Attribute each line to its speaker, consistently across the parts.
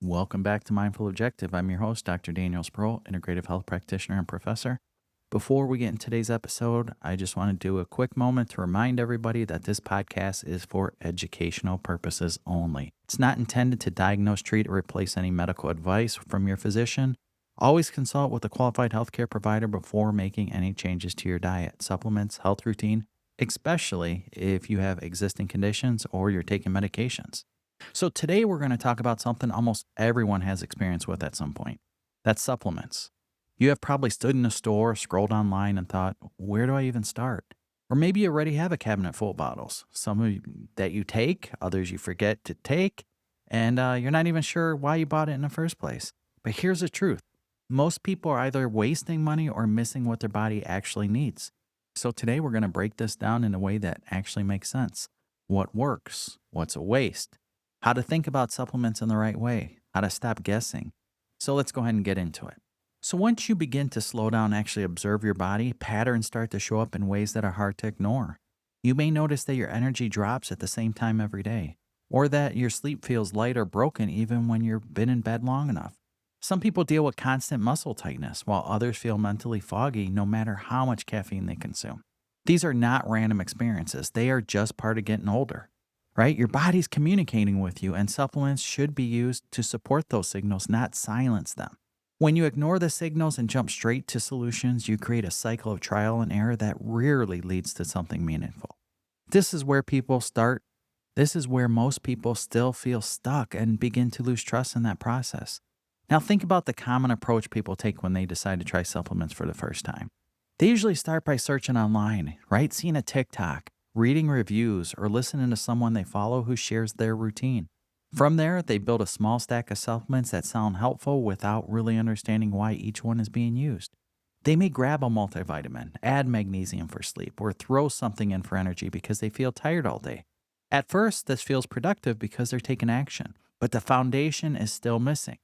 Speaker 1: Welcome back to Mindful Objective. I'm your host, Dr. Daniel Sproul, integrative health practitioner and professor. Before we get in today's episode, I just want to do a quick moment to remind everybody that this podcast is for educational purposes only. It's not intended to diagnose, treat, or replace any medical advice from your physician. Always consult with a qualified healthcare provider before making any changes to your diet, supplements, health routine, especially if you have existing conditions or you're taking medications. So today we're going to talk about something almost everyone has experience with at some point. That's supplements. You have probably stood in a store, scrolled online, and thought, where do I even start? Or maybe you already have a cabinet full of bottles. Some of you that you take, others you forget to take, and you're not even sure why you bought it in the first place. But here's the truth. Most people are either wasting money or missing what their body actually needs. So today we're going to break this down in a way that actually makes sense. What works? What's a waste? How to think about supplements in the right way, how to stop guessing. So let's go ahead and get into it. So once you begin to slow down and actually observe your body, patterns start to show up in ways that are hard to ignore. You may notice that your energy drops at the same time every day, or that your sleep feels light or broken even when you've been in bed long enough. Some people deal with constant muscle tightness, while others feel mentally foggy no matter how much caffeine they consume. These are not random experiences. They are just part of getting older. Right? Your body's communicating with you, and supplements should be used to support those signals, not silence them. When you ignore the signals and jump straight to solutions, you create a cycle of trial and error that rarely leads to something meaningful. This is where people start. This is where most people still feel stuck and begin to lose trust in that process. Now, think about the common approach people take when they decide to try supplements for the first time. They usually start by searching online, right? Seeing a TikTok, reading reviews, or listening to someone they follow who shares their routine. From there, they build a small stack of supplements that sound helpful without really understanding why each one is being used. They may grab a multivitamin, add magnesium for sleep, or throw something in for energy because they feel tired all day. At first, this feels productive because they're taking action, but the foundation is still missing.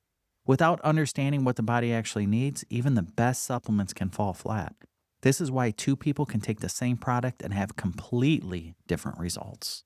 Speaker 1: Without understanding what the body actually needs, even the best supplements can fall flat. This is why two people can take the same product and have completely different results.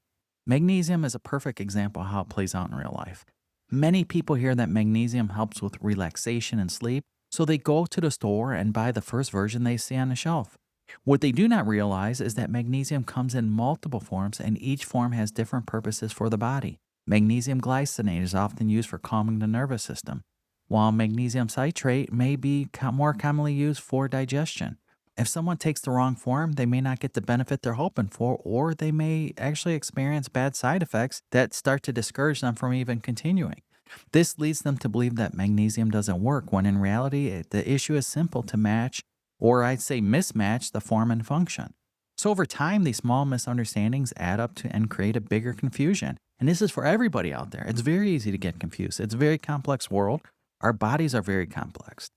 Speaker 1: Magnesium is a perfect example of how it plays out in real life. Many people hear that magnesium helps with relaxation and sleep, so they go to the store and buy the first version they see on the shelf. What they do not realize is that magnesium comes in multiple forms, and each form has different purposes for the body. Magnesium glycinate is often used for calming the nervous system, while magnesium citrate may be more commonly used for digestion. If someone takes the wrong form, they may not get the benefit they're hoping for, or they may actually experience bad side effects that start to discourage them from even continuing. This leads them to believe that magnesium doesn't work, when in reality, the issue is simple to match, or I'd say mismatch, the form and function. So over time, these small misunderstandings add up to and create a bigger confusion. And this is for everybody out there. It's very easy to get confused. It's a very complex world. Our bodies are very complex.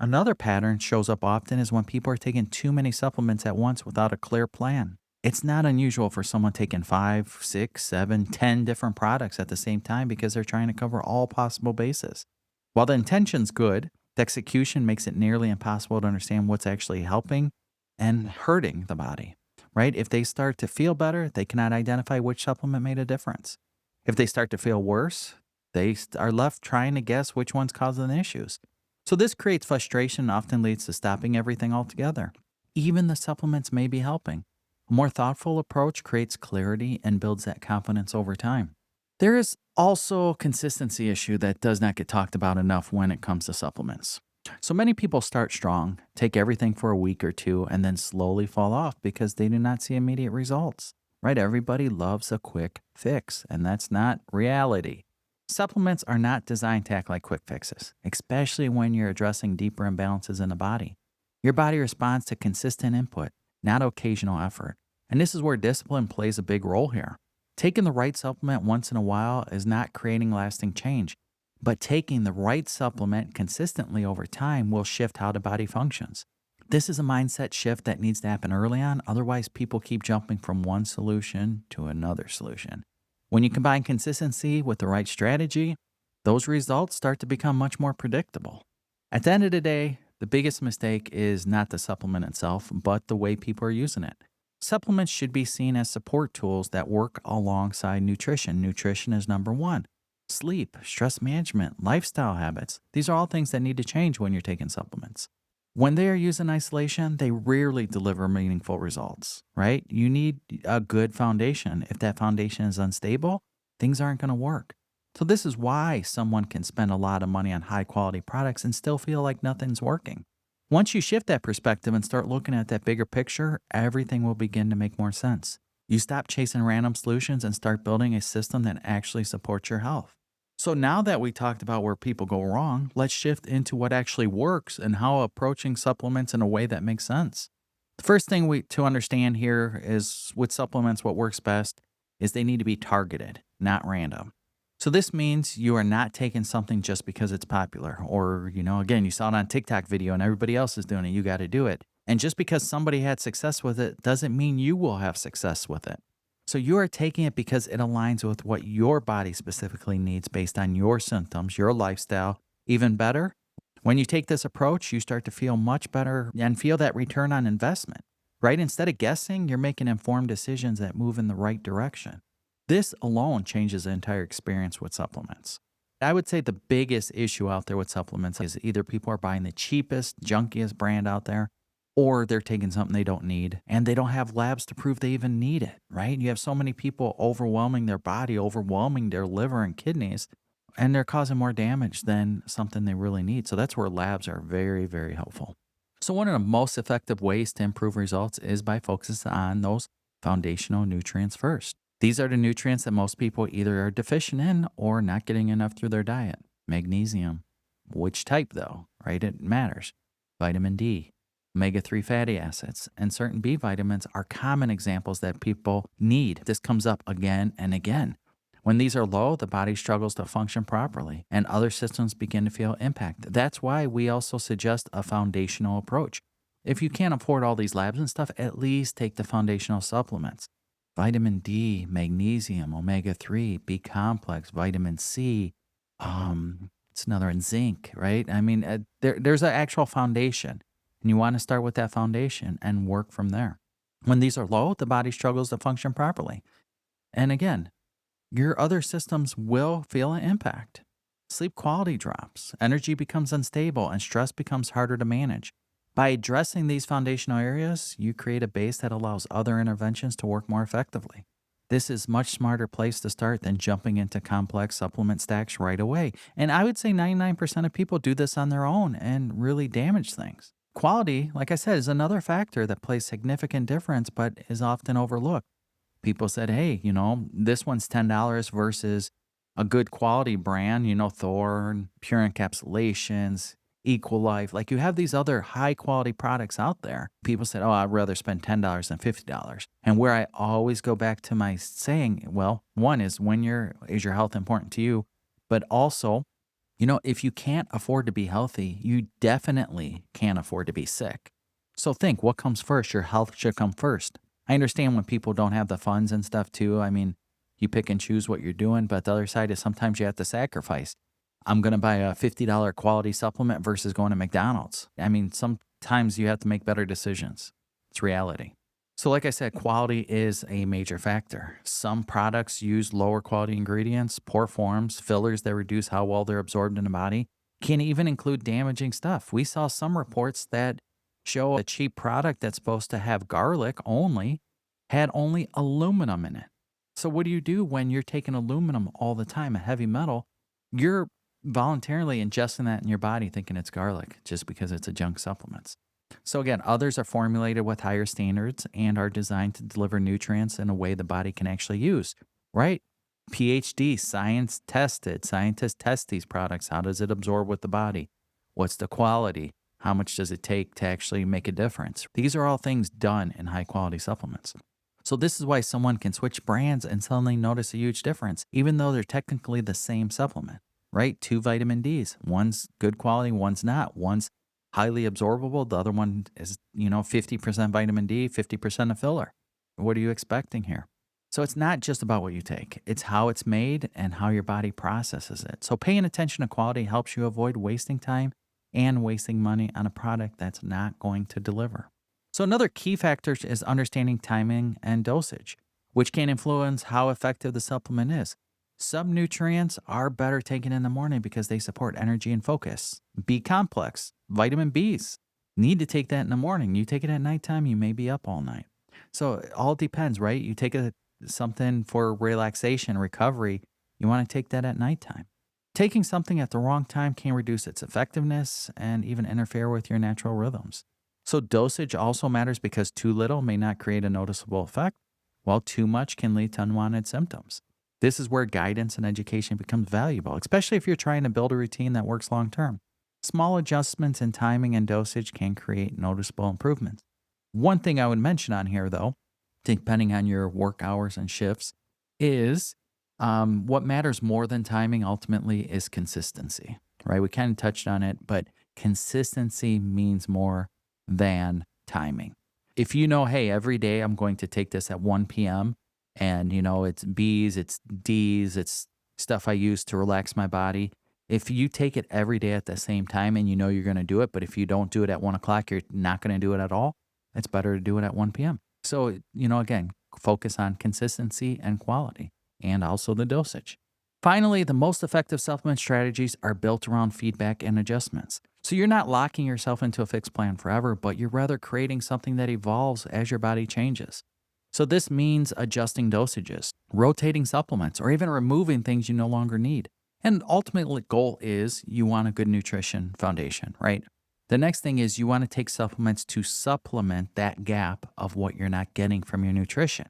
Speaker 1: Another pattern shows up often is when people are taking too many supplements at once without a clear plan. It's not unusual for someone taking 5, 6, 7, 10 different products at the same time because they're trying to cover all possible bases. While the intention's good, the execution makes it nearly impossible to understand what's actually helping and hurting the body, right? If they start to feel better, they cannot identify which supplement made a difference. If they start to feel worse, they are left trying to guess which one's causing the issues. So this creates frustration and often leads to stopping everything altogether. Even the supplements may be helping. A more thoughtful approach creates clarity and builds that confidence over time. There is also a consistency issue that does not get talked about enough when it comes to supplements. So many people start strong, take everything for a week or two, and then slowly fall off because they do not see immediate results. Right? Everybody loves a quick fix, and that's not reality. Supplements are not designed to act like quick fixes, especially when you're addressing deeper imbalances in the body. Your body responds to consistent input, not occasional effort. And this is where discipline plays a big role here. Taking the right supplement once in a while is not creating lasting change, but taking the right supplement consistently over time will shift how the body functions. This is a mindset shift that needs to happen early on, otherwise people keep jumping from one solution to another solution. When you combine consistency with the right strategy, those results start to become much more predictable. At the end of the day, the biggest mistake is not the supplement itself, but the way people are using it. Supplements should be seen as support tools that work alongside nutrition. Nutrition is number one. sleep, stress management, lifestyle habits. These are all things that need to change when you're taking supplements. When they are used in isolation, they rarely deliver meaningful results, right? You need a good foundation. If that foundation is unstable, things aren't going to work. So, this is why someone can spend a lot of money on high quality products and still feel like nothing's working. Once you shift that perspective and start looking at that bigger picture, everything will begin to make more sense. You stop chasing random solutions and start building a system that actually supports your health. So now that we talked about where people go wrong, let's shift into what actually works and how approaching supplements in a way that makes sense. The first thing to understand here is with supplements, what works best is they need to be targeted, not random. So this means you are not taking something just because it's popular or, again, you saw it on TikTok video and everybody else is doing it, you got to do it. And just because somebody had success with it doesn't mean you will have success with it. So you are taking it because it aligns with what your body specifically needs based on your symptoms, your lifestyle. Even better, when you take this approach, you start to feel much better and feel that return on investment, right? Instead of guessing, you're making informed decisions that move in the right direction. This alone changes the entire experience with supplements. I would say the biggest issue out there with supplements is either people are buying the cheapest, junkiest brand out there, or they're taking something they don't need and they don't have labs to prove they even need it, right? You have so many people overwhelming their body, overwhelming their liver and kidneys, and they're causing more damage than something they really need. So that's where labs are very, very helpful. So one of the most effective ways to improve results is by focusing on those foundational nutrients first. These are the nutrients that most people either are deficient in or not getting enough through their diet. Magnesium. Which type though, right? It matters. Vitamin D. Omega-3 fatty acids and certain B vitamins are common examples that people need. This comes up again and again. When these are low, the body struggles to function properly and other systems begin to feel impacted. That's why we also suggest a foundational approach. If you can't afford all these labs and stuff, at least take the foundational supplements. Vitamin D, magnesium, omega-3, B complex, vitamin C, it's another one, zinc, right? I mean, there's an actual foundation. And you want to start with that foundation and work from there. When these are low, the body struggles to function properly. And again, your other systems will feel an impact. Sleep quality drops, energy becomes unstable, and stress becomes harder to manage. By addressing these foundational areas, you create a base that allows other interventions to work more effectively. This is a much smarter place to start than jumping into complex supplement stacks right away. And I would say 99% of people do this on their own and really damage things. Quality, like I said, is another factor that plays significant difference but is often overlooked. People said, hey, this one's $10 versus a good quality brand, Thorne, Pure Encapsulations, Equalife. Like you have these other high quality products out there. People said, oh, I'd rather spend $10 than $50. And where I always go back to my saying, well, one is is your health important to you? But also, if you can't afford to be healthy, you definitely can't afford to be sick. So think, what comes first? Your health should come first. I understand when people don't have the funds and stuff too. I mean, you pick and choose what you're doing, but the other side is sometimes you have to sacrifice. I'm going to buy a $50 quality supplement versus going to McDonald's. I mean, sometimes you have to make better decisions. It's reality. So like I said, quality is a major factor. Some products use lower quality ingredients, poor forms, fillers that reduce how well they're absorbed in the body, can even include damaging stuff. We saw some reports that show a cheap product that's supposed to have garlic only had only aluminum in it. So what do you do when you're taking aluminum all the time, a heavy metal? You're voluntarily ingesting that in your body thinking it's garlic just because it's a junk supplement. So again, others are formulated with higher standards and are designed to deliver nutrients in a way the body can actually use, right? PhD, science tested. Scientists test these products. How does it absorb with the body? What's the quality? How much does it take to actually make a difference? These are all things done in high quality supplements. So this is why someone can switch brands and suddenly notice a huge difference, even though they're technically the same supplement, right? 2 vitamin Ds. One's good quality, one's not. One's highly absorbable. The other one is, 50% vitamin D, 50% a filler. What are you expecting here? So it's not just about what you take. It's how it's made and how your body processes it. So paying attention to quality helps you avoid wasting time and wasting money on a product that's not going to deliver. So another key factor is understanding timing and dosage, which can influence how effective the supplement is. Some nutrients are better taken in the morning because they support energy and focus. B complex, vitamin Bs, need to take that in the morning. You take it at nighttime, you may be up all night. So it all depends, right? You take something for relaxation, recovery, you want to take that at nighttime. Taking something at the wrong time can reduce its effectiveness and even interfere with your natural rhythms. So dosage also matters because too little may not create a noticeable effect, while too much can lead to unwanted symptoms. This is where guidance and education becomes valuable, especially if you're trying to build a routine that works long term. Small adjustments in timing and dosage can create noticeable improvements. One thing I would mention on here, though, depending on your work hours and shifts, is what matters more than timing ultimately is consistency, right? We kind of touched on it, but consistency means more than timing. If you know, hey, every day I'm going to take this at 1 p.m., and, it's B's, it's D's, it's stuff I use to relax my body. If you take it every day at the same time and you know you're going to do it, but if you don't do it at 1 o'clock, you're not going to do it at all, it's better to do it at 1 p.m. So, again, focus on consistency and quality and also the dosage. Finally, the most effective supplement strategies are built around feedback and adjustments. So you're not locking yourself into a fixed plan forever, but you're rather creating something that evolves as your body changes. So this means adjusting dosages, rotating supplements, or even removing things you no longer need. And ultimately, the goal is you want a good nutrition foundation, right? The next thing is you want to take supplements to supplement that gap of what you're not getting from your nutrition.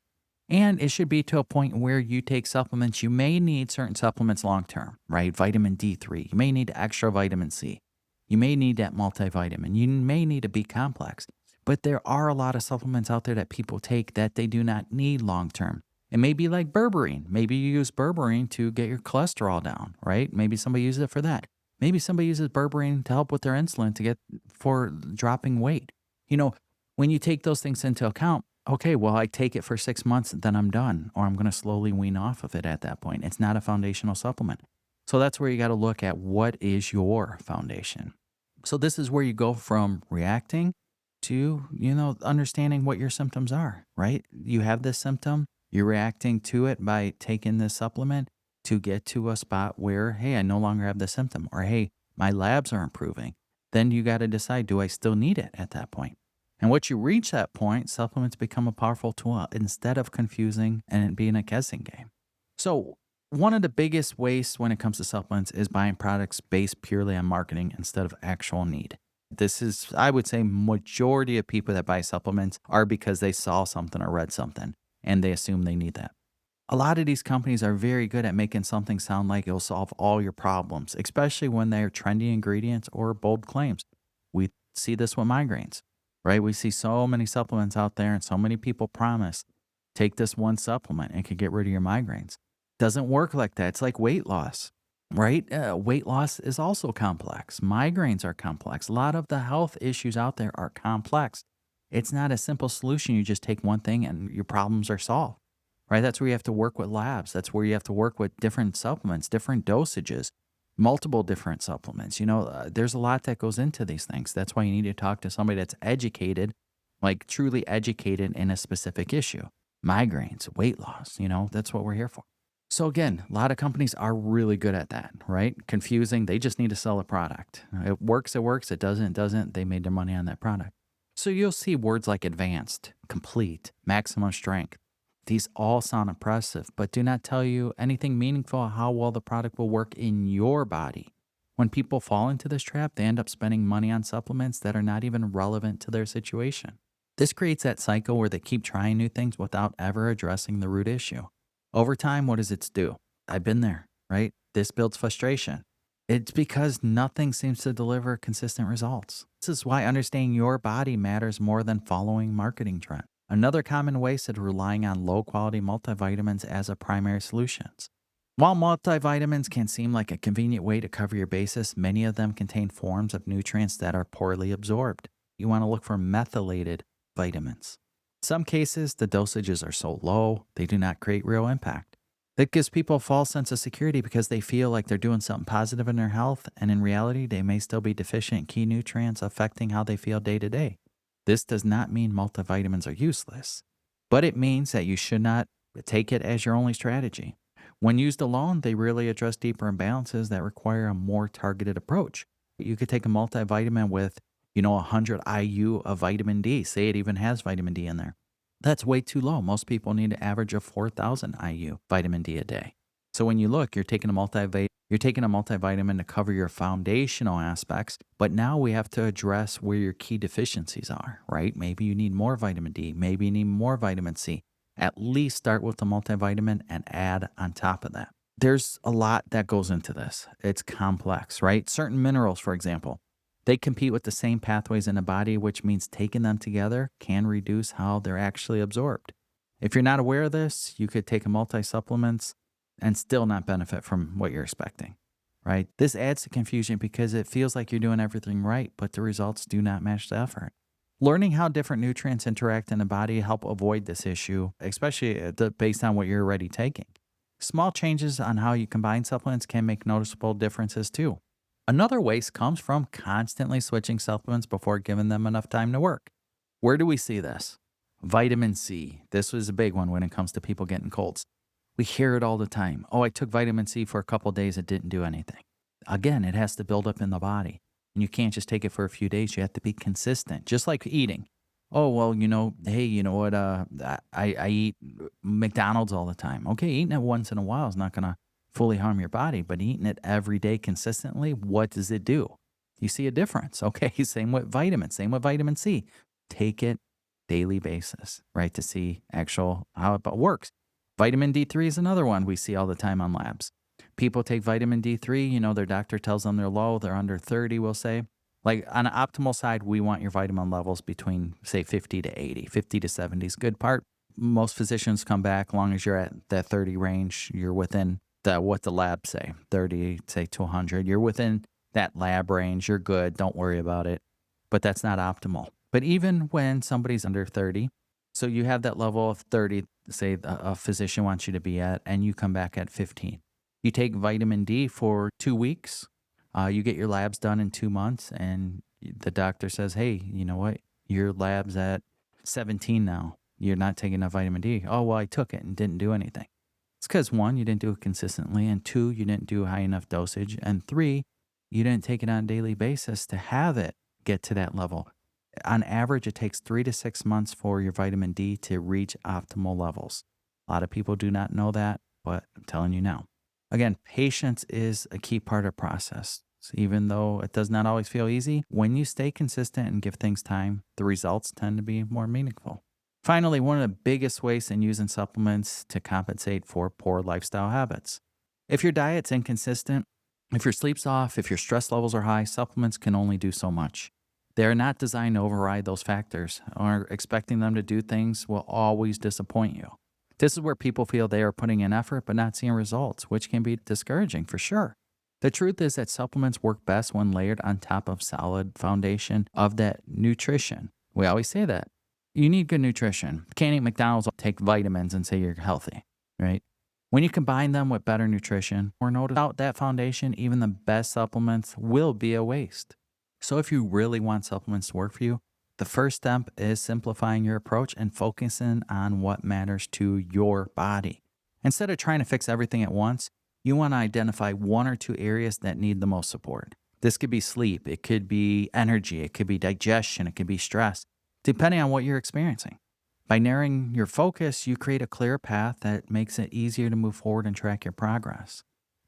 Speaker 1: And it should be to a point where you take supplements. You may need certain supplements long term, right? Vitamin D3. You may need extra vitamin C. You may need that multivitamin. You may need a B complex. But there are a lot of supplements out there that people take that they do not need long term. It may be like berberine. Maybe you use berberine to get your cholesterol down, right? Maybe somebody uses it for that. Maybe somebody uses berberine to help with their insulin for dropping weight. When you take those things into account, okay, well, I take it for 6 months, then I'm done, or I'm going to slowly wean off of it at that point. It's not a foundational supplement. So that's where you got to look at what is your foundation. So this is where you go from reacting to, understanding what your symptoms are, right? You have this symptom, you're reacting to it by taking this supplement to get to a spot where, hey, I no longer have the symptom, or hey, my labs are improving. Then you got to decide, do I still need it at that point? And once you reach that point, supplements become a powerful tool instead of confusing and it being a guessing game. So one of the biggest wastes when it comes to supplements is buying products based purely on marketing instead of actual need. This is, I would say, majority of people that buy supplements are because they saw something or read something and they assume they need that. A lot of these companies are very good at making something sound like it'll solve all your problems, especially when they're trendy ingredients or bold claims. We see this with migraines, right? We see so many supplements out there and so many people promise, take this one supplement and it can get rid of your migraines. Doesn't work like that. It's like weight loss. Right? Weight loss is also complex. Migraines are complex. A lot of the health issues out there are complex. It's not a simple solution. You just take one thing and your problems are solved, right? That's where you have to work with labs. That's where you have to work with different supplements, different dosages, multiple different supplements. There's a lot that goes into these things. That's why you need to talk to somebody that's educated, like truly educated in a specific issue. Migraines, weight loss, that's what we're here for. So again, a lot of companies are really good at that, right? Confusing. They just need to sell a product. It works. It doesn't. They made their money on that product. So you'll see words like advanced, complete, maximum strength. These all sound impressive, but do not tell you anything meaningful how well the product will work in your body. When people fall into this trap, they end up spending money on supplements that are not even relevant to their situation. This creates that cycle where they keep trying new things without ever addressing the root issue. Over time, what does it do? I've been there, right? This builds frustration. It's because nothing seems to deliver consistent results. This is why understanding your body matters more than following marketing trends. Another common waste is relying on low-quality multivitamins as a primary solution. While multivitamins can seem like a convenient way to cover your bases, many of them contain forms of nutrients that are poorly absorbed. You want to look for methylated vitamins. In some cases, the dosages are so low, they do not create real impact. That gives people a false sense of security because they feel like they're doing something positive in their health, and in reality, they may still be deficient in key nutrients affecting how they feel day to day. This does not mean multivitamins are useless, but it means that you should not take it as your only strategy. When used alone, they really address deeper imbalances that require a more targeted approach. You could take a multivitamin with, 100 IU of vitamin D. Say it even has vitamin D in there. That's way too low. Most people need an average of 4,000 IU vitamin D a day. So when you look, you're taking a multivitamin to cover your foundational aspects, but now we have to address where your key deficiencies are, right? Maybe you need more vitamin D, maybe you need more vitamin C. At least start with the multivitamin and add on top of that. There's a lot that goes into this. It's complex, right? Certain minerals, for example, they compete with the same pathways in the body, which means taking them together can reduce how they're actually absorbed. If you're not aware of this, you could take a multi-supplements and still not benefit from what you're expecting, right? This adds to confusion because it feels like you're doing everything right, but the results do not match the effort. Learning how different nutrients interact in the body help avoid this issue, especially based on what you're already taking. Small changes on how you combine supplements can make noticeable differences too. Another waste comes from constantly switching supplements before giving them enough time to work. Where do we see this? Vitamin C. This was a big one when it comes to people getting colds. We hear it all the time. Oh, I took vitamin C for a couple days. It didn't do anything. Again, it has to build up in the body. And you can't just take it for a few days. You have to be consistent, just like eating. Oh, well, hey, you know what? I eat McDonald's all the time. Okay, eating it once in a while is not going to fully harm your body, but eating it every day consistently, what does it do? You see a difference. Okay, same with vitamins, same with vitamin C. Take it daily basis, right, to see how it works. Vitamin D3 is another one we see all the time on labs. People take vitamin D3, their doctor tells them they're low, they're under 30, we'll say. Like on the optimal side, we want your vitamin levels between, say, 50 to 80. 50 to 70 is good part. Most physicians come back, long as you're at that 30 range, you're within what the labs say, 30, say, to 100. You're within that lab range, you're good, don't worry about it. But that's not optimal. But even when somebody's under 30, so you have that level of 30, say a physician wants you to be at, and you come back at 15. You take vitamin D for 2 weeks. You get your labs done in 2 months, and the doctor says, hey, you know what? Your lab's at 17 now. You're not taking enough vitamin D. Oh, well, I took it and didn't do anything. It's because 1, you didn't do it consistently, and 2, you didn't do high enough dosage, and 3, you didn't take it on a daily basis to have it get to that level. On average, it takes 3 to 6 months for your vitamin D to reach optimal levels. A lot of people do not know that, but I'm telling you now. Again, patience is a key part of the process. So even though it does not always feel easy, when you stay consistent and give things time, the results tend to be more meaningful. Finally, one of the biggest wastes in using supplements to compensate for poor lifestyle habits. If your diet's inconsistent, if your sleep's off, if your stress levels are high, supplements can only do so much. They are not designed to override those factors, or expecting them to do things will always disappoint you. This is where people feel they are putting in effort but not seeing results, which can be discouraging for sure. The truth is that supplements work best when layered on top of solid foundation of that nutrition. We always say that. You need good nutrition. You can't eat McDonald's, take vitamins and say you're healthy, right? When you combine them with better nutrition or without that foundation, even the best supplements will be a waste. So if you really want supplements to work for you, the first step is simplifying your approach and focusing on what matters to your body. Instead of trying to fix everything at once, you want to identify 1 or 2 areas that need the most support. This could be sleep, it could be energy, it could be digestion, it could be stress, depending on what you're experiencing. By narrowing your focus, you create a clear path that makes it easier to move forward and track your progress.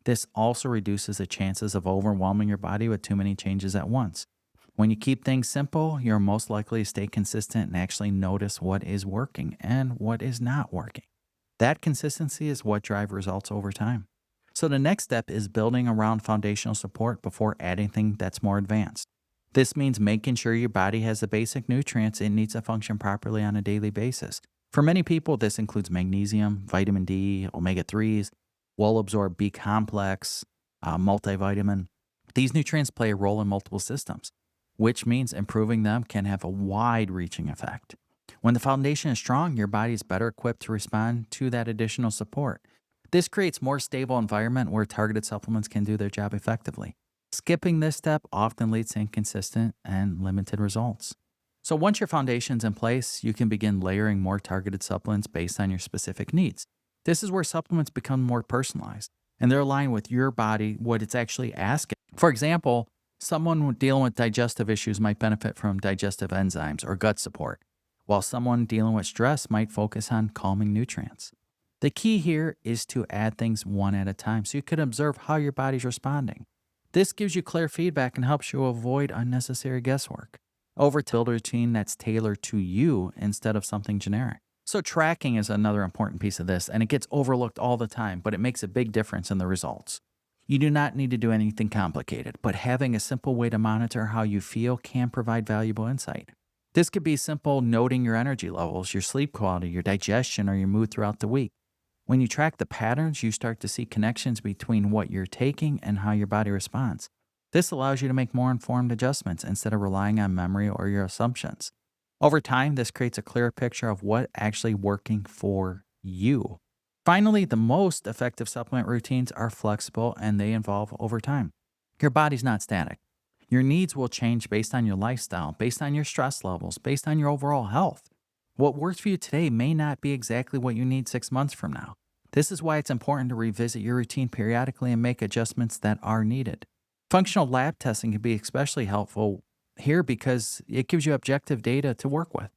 Speaker 1: This also reduces the chances of overwhelming your body with too many changes at once. When you keep things simple, you're most likely to stay consistent and actually notice what is working and what is not working. That consistency is what drives results over time. So the next step is building around foundational support before adding things that's more advanced. This means making sure your body has the basic nutrients it needs to function properly on a daily basis. For many people, this includes magnesium, vitamin D, omega-3s, well-absorbed B complex, multivitamin. These nutrients play a role in multiple systems, which means improving them can have a wide-reaching effect. When the foundation is strong, your body is better equipped to respond to that additional support. This creates a more stable environment where targeted supplements can do their job effectively. Skipping this step often leads to inconsistent and limited results. So once your foundation's in place, you can begin layering more targeted supplements based on your specific needs. This is where supplements become more personalized and they're aligned with your body, what it's actually asking. For example, someone dealing with digestive issues might benefit from digestive enzymes or gut support, while someone dealing with stress might focus on calming nutrients. The key here is to add things one at a time so you can observe how your body's responding. This gives you clear feedback and helps you avoid unnecessary guesswork. Build a routine that's tailored to you instead of something generic. So tracking is another important piece of this, and it gets overlooked all the time, but it makes a big difference in the results. You do not need to do anything complicated, but having a simple way to monitor how you feel can provide valuable insight. This could be simple noting your energy levels, your sleep quality, your digestion, or your mood throughout the week. When you track the patterns, you start to see connections between what you're taking and how your body responds. This allows you to make more informed adjustments instead of relying on memory or your assumptions. Over time, this creates a clearer picture of what actually working for you. Finally, the most effective supplement routines are flexible and they evolve over time. Your body's not static. Your needs will change based on your lifestyle, based on your stress levels, based on your overall health. What works for you today may not be exactly what you need 6 months from now. This is why it's important to revisit your routine periodically and make adjustments that are needed. Functional lab testing can be especially helpful here because it gives you objective data to work with.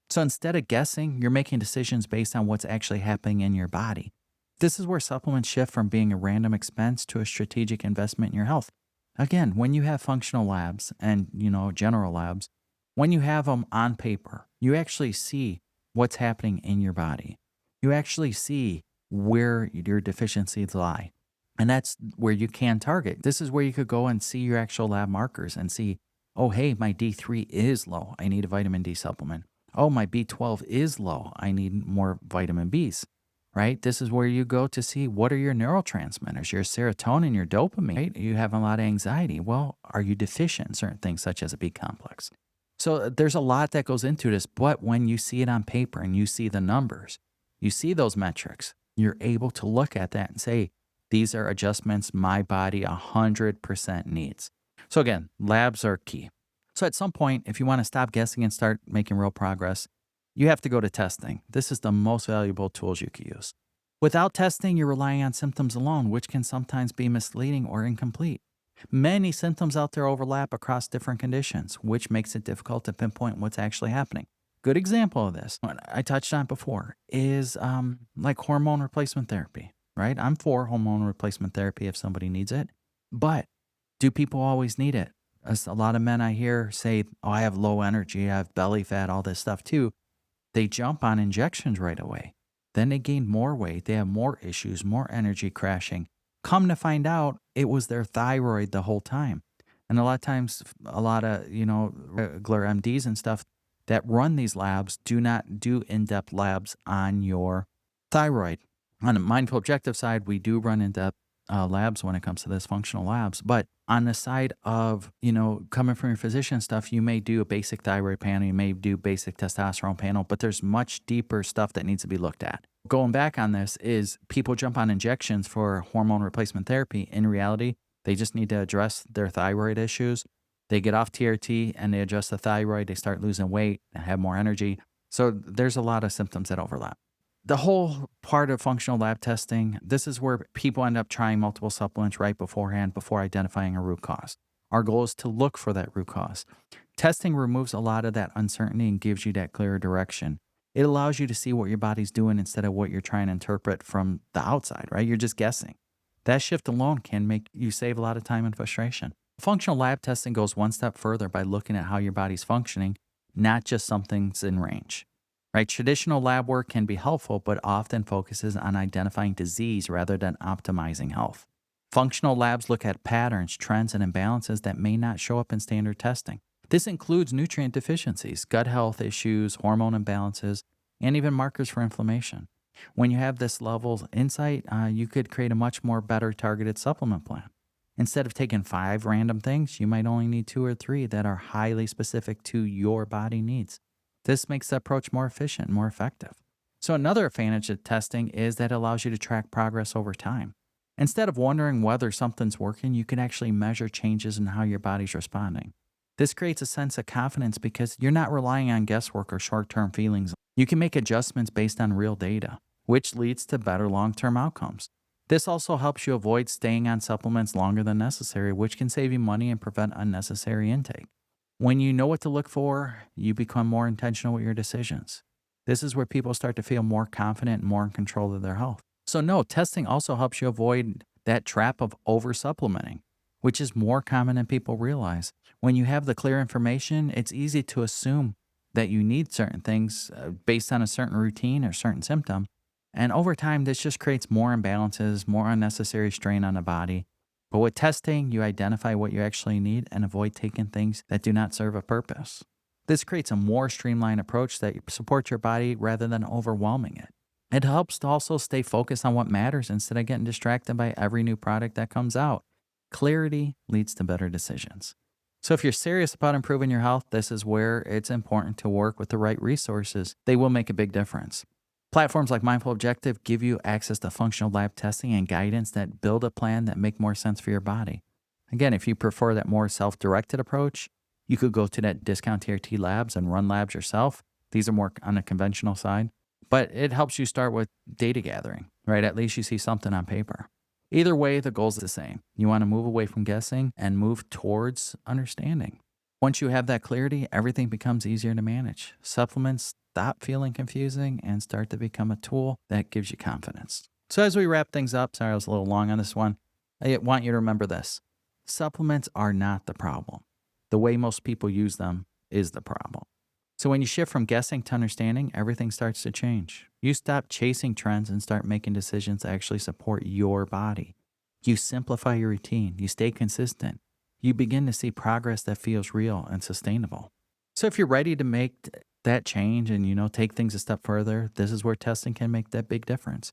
Speaker 1: So instead of guessing, you're making decisions based on what's actually happening in your body. This is where supplements shift from being a random expense to a strategic investment in your health. Again, when you have functional labs and, general labs, when you have them on paper, you actually see what's happening in your body. You actually see where your deficiencies lie. And that's where you can target. This is where you could go and see your actual lab markers and see, oh, hey, my D3 is low. I need a vitamin D supplement. Oh, my B12 is low. I need more vitamin Bs, right? This is where you go to see what are your neurotransmitters, your serotonin, your dopamine, right? You have a lot of anxiety. Well, are you deficient in certain things such as a B complex? So there's a lot that goes into this, but when you see it on paper and you see the numbers, you see those metrics, you're able to look at that and say, these are adjustments my body 100% needs. So again, labs are key. So at some point, if you want to stop guessing and start making real progress, you have to go to testing. This is the most valuable tools you can use. Without testing, you're relying on symptoms alone, which can sometimes be misleading or incomplete. Many symptoms out there overlap across different conditions, which makes it difficult to pinpoint what's actually happening. Good example of this, what I touched on before, is like hormone replacement therapy, right? I'm for hormone replacement therapy if somebody needs it, but do people always need it? As a lot of men I hear say, oh, I have low energy, I have belly fat, all this stuff too. They jump on injections right away. Then they gain more weight, they have more issues, more energy crashing. Come to find out, it was their thyroid the whole time. And a lot of times, a lot of, regular MDs and stuff that run these labs do not do in-depth labs on your thyroid. On the mindful objective side, we do run in-depth labs when it comes to this, functional labs. But on the side of, coming from your physician stuff, you may do a basic thyroid panel, you may do basic testosterone panel, but there's much deeper stuff that needs to be looked at. Going back on this is people jump on injections for hormone replacement therapy. In reality, they just need to address their thyroid issues. They get off TRT and they adjust the thyroid, they start losing weight and have more energy. So there's a lot of symptoms that overlap. The whole part of functional lab testing, this is where people end up trying multiple supplements right beforehand before identifying a root cause. Our goal is to look for that root cause. Testing removes a lot of that uncertainty and gives you that clearer direction. It allows you to see what your body's doing instead of what you're trying to interpret from the outside, right? You're just guessing. That shift alone can make you save a lot of time and frustration. Functional lab testing goes one step further by looking at how your body's functioning, not just something's in range. Right? Traditional lab work can be helpful, but often focuses on identifying disease rather than optimizing health. Functional labs look at patterns, trends, and imbalances that may not show up in standard testing. This includes nutrient deficiencies, gut health issues, hormone imbalances, and even markers for inflammation. When you have this level of insight, you could create a much more better targeted supplement plan. Instead of taking 5 random things, you might only need 2 or 3 that are highly specific to your body needs. This makes the approach more efficient, more effective. So another advantage of testing is that it allows you to track progress over time. Instead of wondering whether something's working, you can actually measure changes in how your body's responding. This creates a sense of confidence because you're not relying on guesswork or short-term feelings. You can make adjustments based on real data, which leads to better long-term outcomes. This also helps you avoid staying on supplements longer than necessary, which can save you money and prevent unnecessary intake. When you know what to look for, you become more intentional with your decisions. This is where people start to feel more confident and more in control of their health. So no, testing also helps you avoid that trap of over-supplementing, which is more common than people realize. When you have the clear information, it's easy to assume that you need certain things based on a certain routine or certain symptom. And over time, this just creates more imbalances, more unnecessary strain on the body. But with testing, you identify what you actually need and avoid taking things that do not serve a purpose. This creates a more streamlined approach that supports your body rather than overwhelming it. It helps to also stay focused on what matters instead of getting distracted by every new product that comes out. Clarity leads to better decisions. So if you're serious about improving your health, this is where it's important to work with the right resources. They will make a big difference. Platforms like Mindful Objective give you access to functional lab testing and guidance that build a plan that make more sense for your body. Again, if you prefer that more self-directed approach, you could go to that discount TRT labs and run labs yourself. These are more on the conventional side, but it helps you start with data gathering, right? At least you see something on paper. Either way, the goal's the same. You want to move away from guessing and move towards understanding. Once you have that clarity, everything becomes easier to manage. Supplements stop feeling confusing and start to become a tool that gives you confidence. So as we wrap things up, sorry I was a little long on this one, I want you to remember this. Supplements are not the problem. The way most people use them is the problem. So when you shift from guessing to understanding, everything starts to change. You stop chasing trends and start making decisions that actually support your body. You simplify your routine. You stay consistent. You begin to see progress that feels real and sustainable. So if you're ready to make that change and, take things a step further, this is where testing can make that big difference.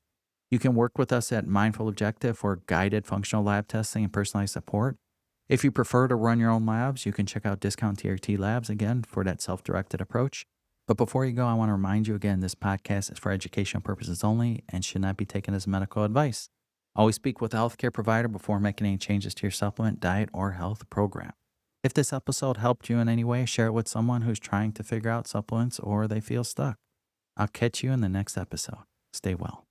Speaker 1: You can work with us at Mindful Objective for guided functional lab testing and personalized support. If you prefer to run your own labs, you can check out Discount TRT Labs again for that self-directed approach. But before you go, I want to remind you again, this podcast is for educational purposes only and should not be taken as medical advice. Always speak with a healthcare provider before making any changes to your supplement, diet, or health program. If this episode helped you in any way, share it with someone who's trying to figure out supplements or they feel stuck. I'll catch you in the next episode. Stay well.